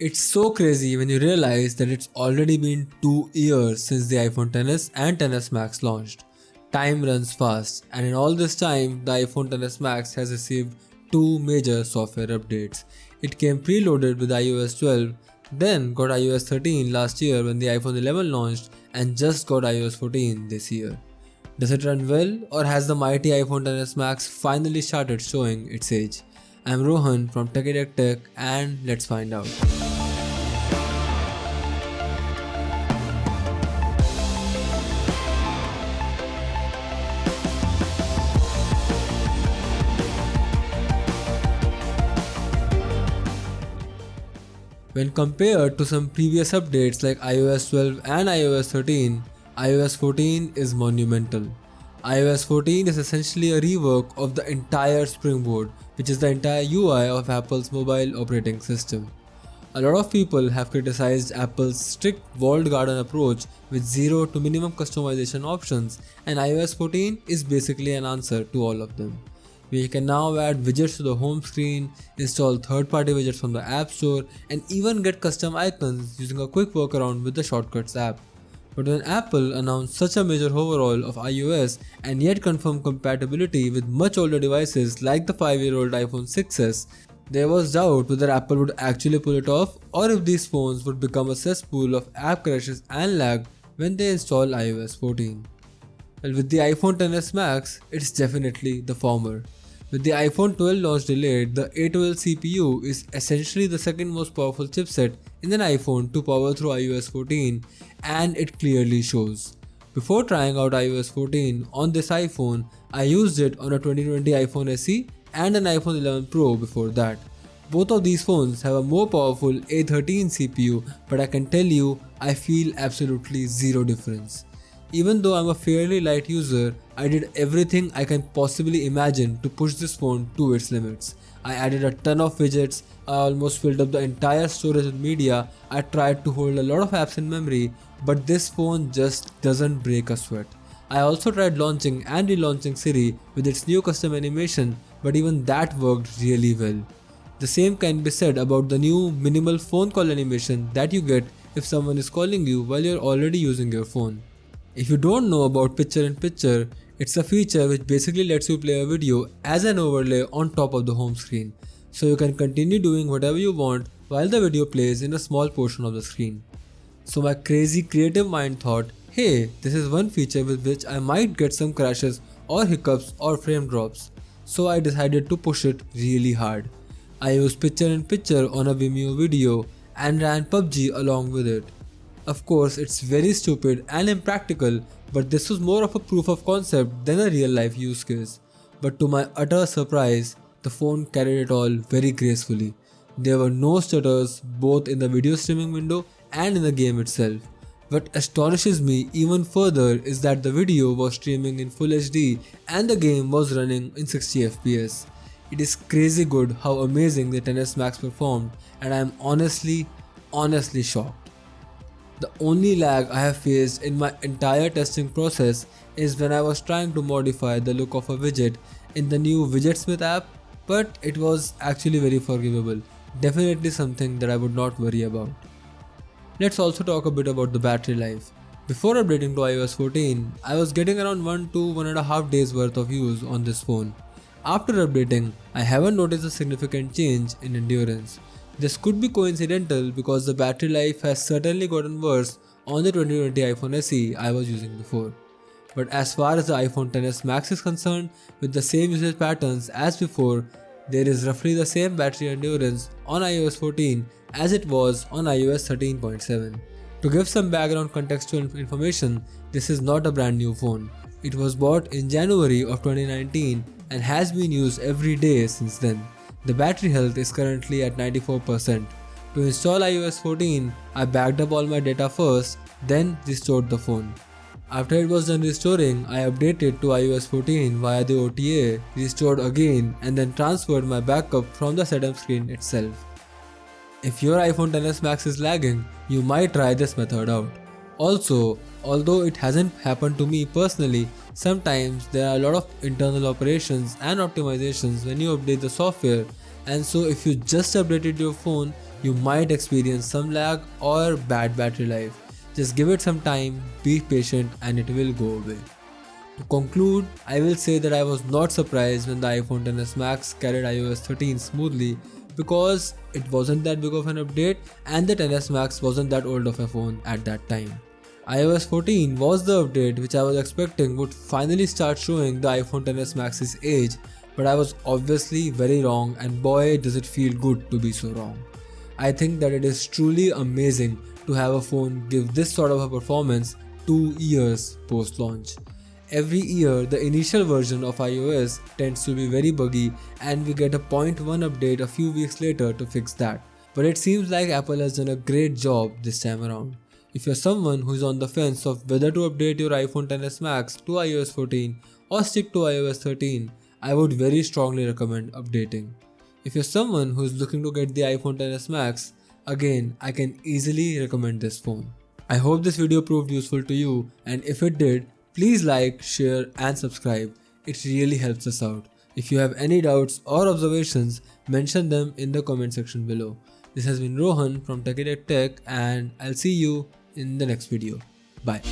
It's so crazy when you realize that it's already been 2 years since the iPhone XS and XS Max launched. Time runs fast, and in all this time, the iPhone XS Max has received two major software updates. It came preloaded with iOS 12, then got iOS 13 last year when the iPhone 11 launched, and just got iOS 14 this year. Does it run well, or has the mighty iPhone XS Max finally started showing its age? I'm Rohan from TechieTechTech, and let's find out. When compared to some previous updates like iOS 12 and iOS 13, iOS 14 is monumental. iOS 14 is essentially a rework of the entire Springboard, which is the entire UI of Apple's mobile operating system. A lot of people have criticized Apple's strict walled garden approach with zero to minimum customization options, and iOS 14 is basically an answer to all of them. We can now add widgets to the home screen, install third-party widgets from the App Store, and even get custom icons using a quick workaround with the Shortcuts app. But when Apple announced such a major overhaul of iOS and yet confirmed compatibility with much older devices like the 5-year-old iPhone 6s, there was doubt whether Apple would actually pull it off or if these phones would become a cesspool of app crashes and lag when they install iOS 14. Well, with the iPhone XS Max, it's definitely the former. With the iPhone 12 launch delayed, the A12 CPU is essentially the second most powerful chipset in an iPhone to power through iOS 14, and it clearly shows. Before trying out iOS 14 on this iPhone, I used it on a 2020 iPhone SE and an iPhone 11 Pro before that. Both of these phones have a more powerful A13 CPU, but I can tell you, I feel absolutely zero difference. Even though I'm a fairly light user, I did everything I can possibly imagine to push this phone to its limits. I added a ton of widgets, I almost filled up the entire storage with media, I tried to hold a lot of apps in memory, but this phone just doesn't break a sweat. I also tried launching and relaunching Siri with its new custom animation, but even that worked really well. The same can be said about the new minimal phone call animation that you get if someone is calling you while you're already using your phone. If you don't know about picture-in-picture, it's a feature which basically lets you play a video as an overlay on top of the home screen, so you can continue doing whatever you want while the video plays in a small portion of the screen. So my crazy creative mind thought, hey, this is one feature with which I might get some crashes or hiccups or frame drops, so I decided to push it really hard. I used picture-in-picture on a Vimeo video and ran PUBG along with it. Of course, it's very stupid and impractical, but this was more of a proof of concept than a real life use case. But to my utter surprise, the phone carried it all very gracefully. There were no stutters both in the video streaming window and in the game itself. What astonishes me even further is that the video was streaming in Full HD and the game was running in 60 FPS. It is crazy good how amazing the XS Max performed, and I am honestly shocked. The only lag I have faced in my entire testing process is when I was trying to modify the look of a widget in the new Widgetsmith app, but it was actually very forgivable. Definitely something that I would not worry about. Let's also talk a bit about the battery life. Before updating to iOS 14, I was getting around 1 to 1.5 days worth of use on this phone. After updating, I haven't noticed a significant change in endurance. This could be coincidental because the battery life has certainly gotten worse on the 2020 iPhone SE I was using before. But as far as the iPhone XS Max is concerned, with the same usage patterns as before, there is roughly the same battery endurance on iOS 14 as it was on iOS 13.7. To give some background contextual information, this is not a brand new phone. It was bought in January of 2019 and has been used every day since then. The battery health is currently at 94%. To install iOS 14, I backed up all my data first, then restored the phone. After it was done restoring, I updated to iOS 14 via the OTA, restored again, and then transferred my backup from the setup screen itself. If your iPhone XS Max is lagging, you might try this method out. Also, although it hasn't happened to me personally, sometimes there are a lot of internal operations and optimizations when you update the software, and so if you just updated your phone, you might experience some lag or bad battery life. Just give it some time, be patient, and it will go away. To conclude, I will say that I was not surprised when the iPhone XS Max carried iOS 13 smoothly because it wasn't that big of an update and the XS Max wasn't that old of a phone at that time. iOS 14 was the update which I was expecting would finally start showing the iPhone XS Max's age, but I was obviously very wrong, and boy does it feel good to be so wrong. I think that it is truly amazing to have a phone give this sort of a performance 2 years post launch. Every year, the initial version of iOS tends to be very buggy and we get a 0.1 update a few weeks later to fix that. But it seems like Apple has done a great job this time around. If you're someone who is on the fence of whether to update your iPhone XS Max to iOS 14 or stick to iOS 13, I would very strongly recommend updating. If you're someone who is looking to get the iPhone XS Max, again, I can easily recommend this phone. I hope this video proved useful to you, and if it did, please like, share and subscribe. It really helps us out. If you have any doubts or observations, mention them in the comment section below. This has been Rohan from TechieTechTech, and I'll see you in the next video. Bye.